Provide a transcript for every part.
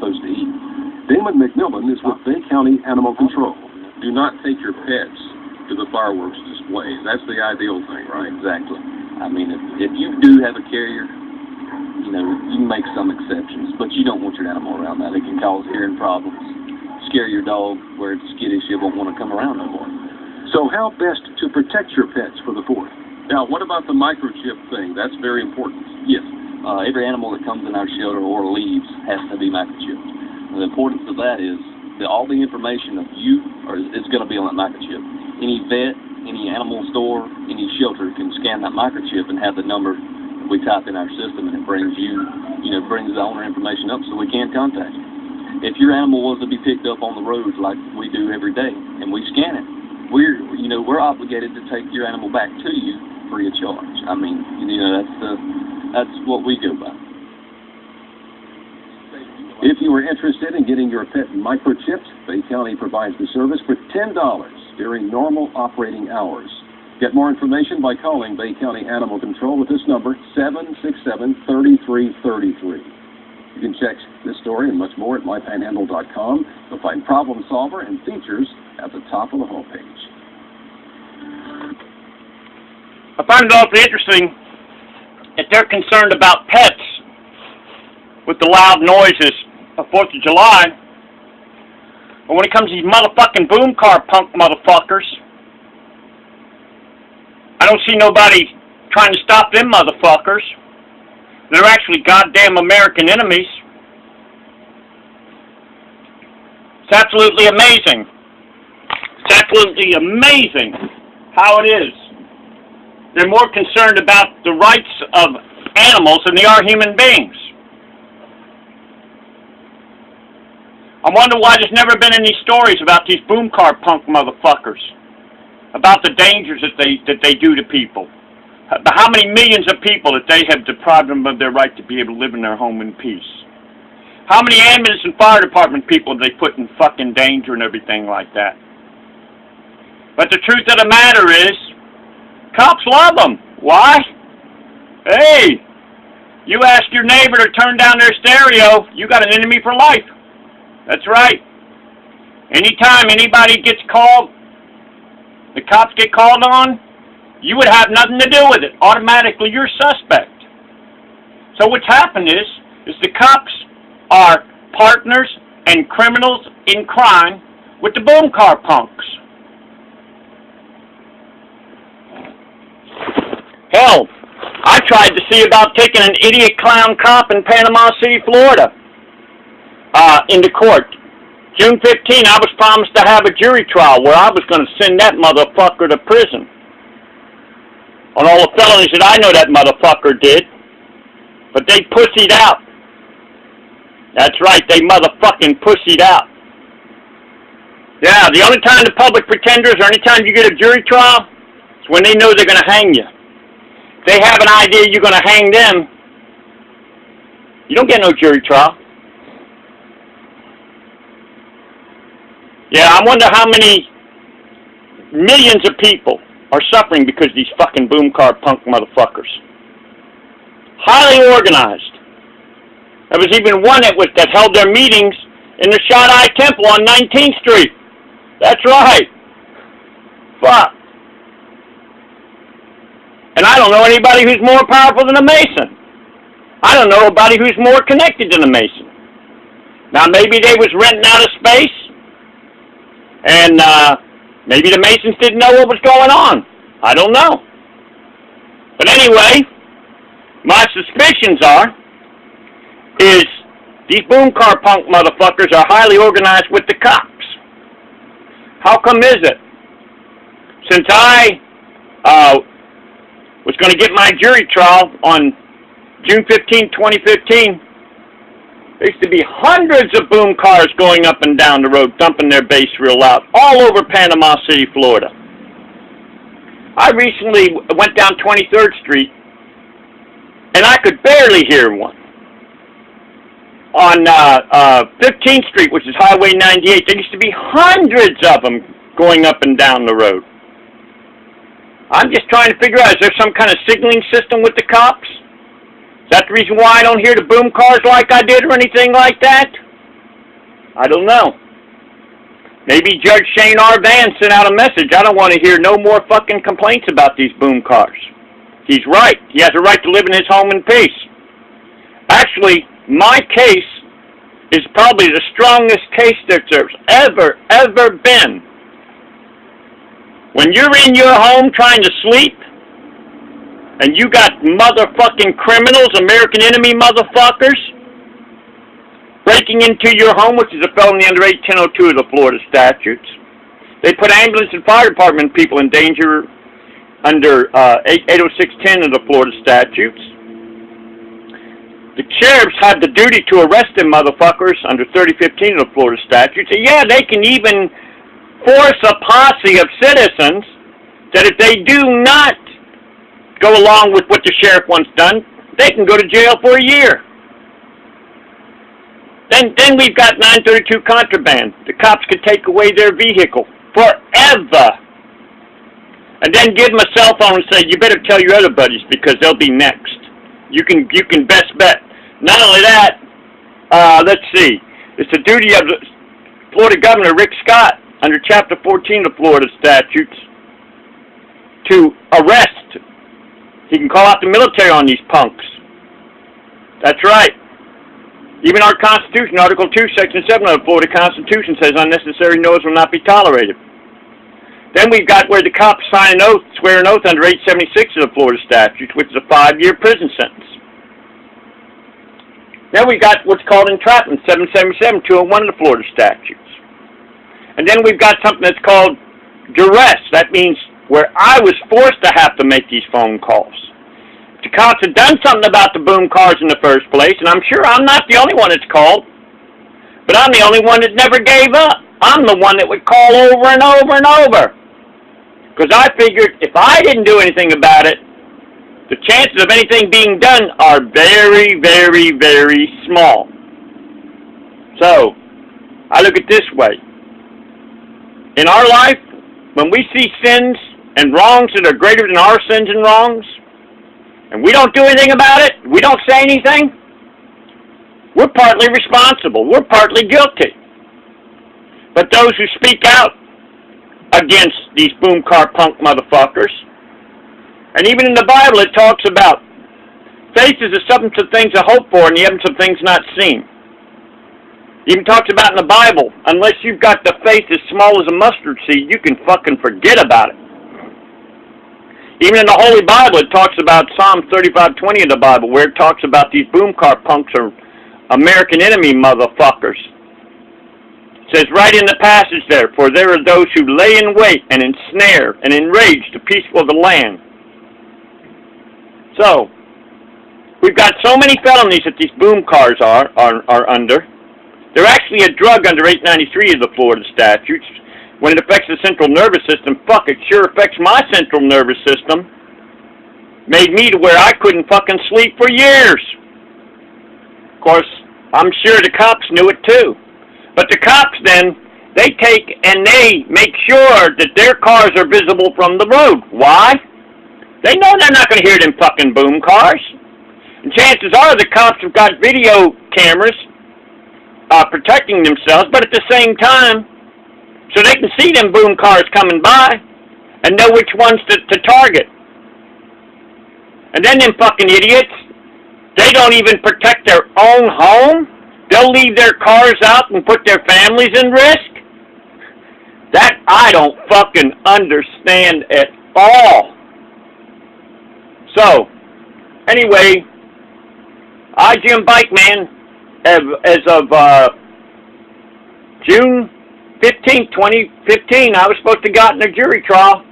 supposed to eat. Damon McMillan is with Bay County Animal Control. Do not take your pets to the fireworks displays. That's the ideal thing, right? Exactly. I mean, if you do have a carrier, you know, you can make some exceptions, but you don't want your animal around that. It can cause hearing problems, scare your dog where it's skittish, it won't want to come around no more. So how best to protect your pets for the 4th? Now, what about the microchip thing? That's very important. Yes. Every animal that comes in our shelter or leaves has to be microchipped. The importance of that is that all the information of you is going to be on that microchip. Any vet, any animal store, any shelter can scan that microchip and have the number we type in our system, and it brings brings the owner information up so we can contact you. If your animal was to be picked up on the roads like we do every day and we scan it, we're obligated to take your animal back to you free of charge. I mean, that's what we go by. If you are interested in getting your pet microchipped, Bay County provides the service for $10 during normal operating hours. Get more information by calling Bay County Animal Control with this number, 767-3333. You can check this story and much more at mypanhandle.com. You'll find Problem Solver and features at the top of the homepage. I find it awfully interesting that they're concerned about pets with the loud noises of 4th of July. But when it comes to these motherfucking boom car punk motherfuckers, I don't see nobody trying to stop them motherfuckers. They're actually goddamn American enemies. It's absolutely amazing. It's absolutely amazing how it is. They're more concerned about the rights of animals than they are human beings. I wonder why there's never been any stories about these boom car punk motherfuckers, about the dangers that they do to people, how many millions of people that they have deprived them of their right to be able to live in their home in peace. How many ambulance and fire department people have they put in fucking danger and everything like that. But the truth of the matter is, cops love them. Why? Hey, you ask your neighbor to turn down their stereo, you got an enemy for life. That's right. Anytime anybody gets called, the cops get called on, you would have nothing to do with it. Automatically, you're suspect. So what's happened is the cops are partners and criminals in crime with the boom car punks. Hell, I tried to see about taking an idiot clown cop in Panama City, Florida, into court. June 15, I was promised to have a jury trial where I was going to send that motherfucker to prison on all the felonies that I know that motherfucker did. But they pussied out. That's right, they motherfucking pussied out. Yeah, the only time the public pretenders or any time you get a jury trial is when they know they're going to hang you. If they have an idea you're going to hang them, you don't get no jury trial. Yeah, I wonder how many millions of people are suffering because of these fucking boom car punk motherfuckers. Highly organized. There was even one that held their meetings in the Shaddai Temple on 19th Street. That's right. Fuck. And I don't know anybody who's more powerful than a Mason. I don't know anybody who's more connected than a Mason. Now, maybe they was renting out of space, and maybe the Masons didn't know what was going on. I don't know. But anyway, my suspicions is these boom car punk motherfuckers are highly organized with the cops. How come is it? Since I was going to get my jury trial on June 15, 2015, there used to be hundreds of boom cars going up and down the road, dumping their bass real loud, all over Panama City, Florida. I recently went down 23rd Street, and I could barely hear one. On 15th Street, which is Highway 98, there used to be hundreds of them going up and down the road. I'm just trying to figure out, is there some kind of signaling system with the cops? Is that the reason why I don't hear the boom cars like I did or anything like that? I don't know. Maybe Judge Shane R. Van sent out a message. I don't want to hear no more fucking complaints about these boom cars. He's right. He has a right to live in his home in peace. Actually, my case is probably the strongest case that there's ever been. When you're in your home trying to sleep, and you got motherfucking criminals, American enemy motherfuckers, breaking into your home, which is a felony under 81002 of the Florida statutes. They put ambulance and fire department people in danger under 80610 of the Florida statutes. The sheriffs have the duty to arrest them motherfuckers under 3015 of the Florida statutes. And yeah, they can even force a posse of citizens that if they do not go along with what the sheriff wants done, they can go to jail for a year. Then we've got 932 contraband. The cops could take away their vehicle forever. And then give them a cell phone and say, you better tell your other buddies because they'll be next. You can best bet. Not only that, let's see. It's the duty of the Florida Governor Rick Scott under Chapter 14 of Florida statutes to arrest. He can call out the military on these punks. That's right. Even our Constitution, Article 2, Section 7 of the Florida Constitution says unnecessary noise will not be tolerated. Then we've got where the cops sign an oath, swear an oath under 876 of the Florida statutes, which is a 5-year prison sentence. Then we've got what's called entrapment, 777, 201 of the Florida statutes. And then we've got something that's called duress. That means where I was forced to have to make these phone calls. The cops had done something about the boom cars in the first place, and I'm sure I'm not the only one it's called, but I'm the only one that never gave up. I'm the one that would call over and over and over. Because I figured if I didn't do anything about it, the chances of anything being done are very, very, very small. So, I look at it this way. In our life, when we see sins and wrongs that are greater than our sins and wrongs, and we don't do anything about it, we don't say anything, we're partly responsible. We're partly guilty. But those who speak out against these boom car punk motherfuckers, and even in the Bible it talks about faith is the substance of things to hope for and the evidence of things not seen. It even talks about in the Bible, unless you've got the faith as small as a mustard seed, you can fucking forget about it. Even in the Holy Bible, it talks about Psalm 35:20 of the Bible, where it talks about these boom car punks are American enemy motherfuckers. It says right in the passage there, for there are those who lay in wait and ensnare and enrage the peaceful of the land. So, we've got so many felonies that these boom cars are under. They're actually a drug under 893 of the Florida statutes. When it affects the central nervous system, fuck, it sure affects my central nervous system. Made me to where I couldn't fucking sleep for years. Of course, I'm sure the cops knew it too. But the cops then, they take and they make sure that their cars are visible from the road. Why? They know they're not going to hear them fucking boom cars. And chances are the cops have got video cameras protecting themselves, but at the same time, so they can see them boom cars coming by and know which ones to target. And then them fucking idiots, they don't even protect their own home. They'll leave their cars out and put their families in risk. That I don't fucking understand at all. So, anyway, I, Jimbikeman, as of June 15th, 2015, I was supposed to have gotten a jury trial.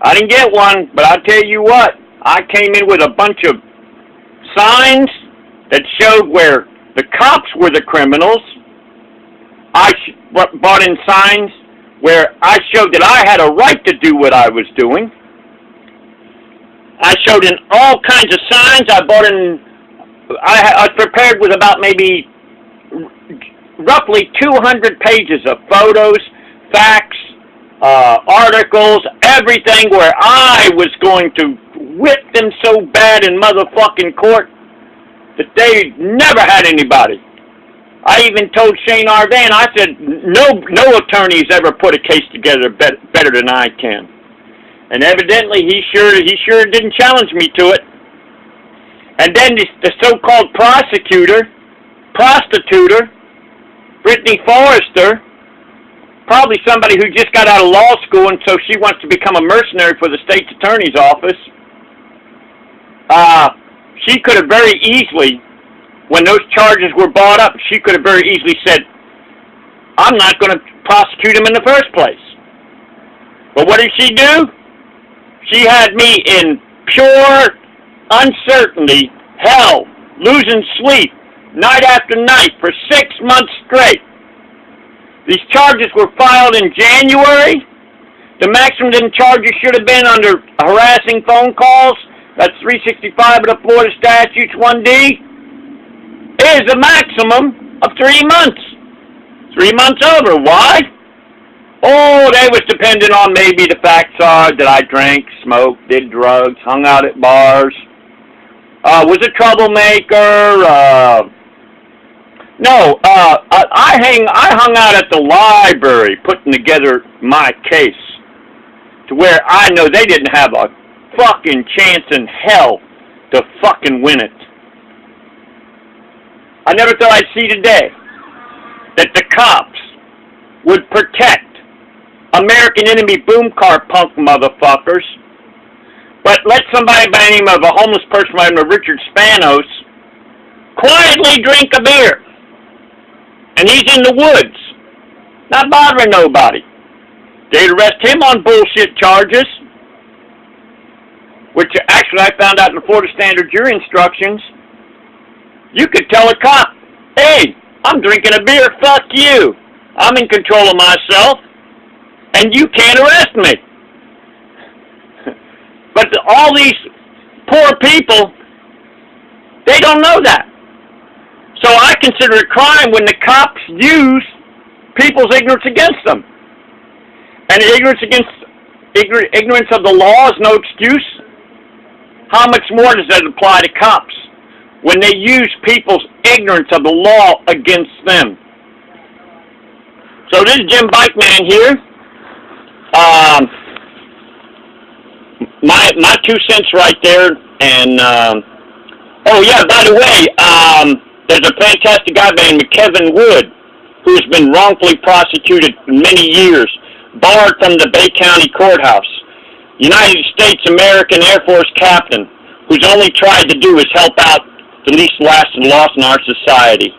I didn't get one, but I'll tell you what, I came in with a bunch of signs that showed where the cops were the criminals. I brought in signs where I showed that I had a right to do what I was doing. I showed in all kinds of signs. I was prepared with about maybe roughly 200 pages of photos, facts, articles, everything where I was going to whip them so bad in motherfucking court that they never had anybody. I even told Shane Arvan, I said, no attorney's ever put a case together better than I can. And evidently he sure didn't challenge me to it. And then the so-called prostituter, Brittany Forrester, probably somebody who just got out of law school and so she wants to become a mercenary for the state's attorney's office. She could have very easily, when those charges were brought up, she could have very easily said, I'm not going to prosecute him in the first place. But what did she do? She had me in pure uncertainty, hell, losing sleep, night after night for 6 months straight. These charges were filed in January. The maximum charges should have been under harassing phone calls. That's 365 of the Florida Statutes 1D. Is a maximum of 3 months. 3 months over. Why? Oh, they was dependent on maybe the facts are that I drank, smoked, did drugs, hung out at bars, was a troublemaker. No, I hung out at the library putting together my case to where I know they didn't have a fucking chance in hell to fucking win it. I never thought I'd see today that the cops would protect American enemy boom car punk motherfuckers, but let somebody by the name of a homeless person by the name of Richard Spanos quietly drink a beer. And he's in the woods, not bothering nobody. They'd arrest him on bullshit charges, which actually I found out in the Florida Standard Jury Instructions. You could tell a cop, hey, I'm drinking a beer, fuck you. I'm in control of myself, and you can't arrest me. But all these poor people, they don't know that. So I consider it a crime when the cops use people's ignorance against them. And ignorance of the law is no excuse. How much more does that apply to cops when they use people's ignorance of the law against them? So this is jimbikeman here. My 2 cents right there. And oh yeah, by the way, there's a fantastic guy named Kevin Wood who's been wrongfully prosecuted for many years, barred from the Bay County Courthouse. United States American Air Force captain who's only tried to do is help out the least lost in our society.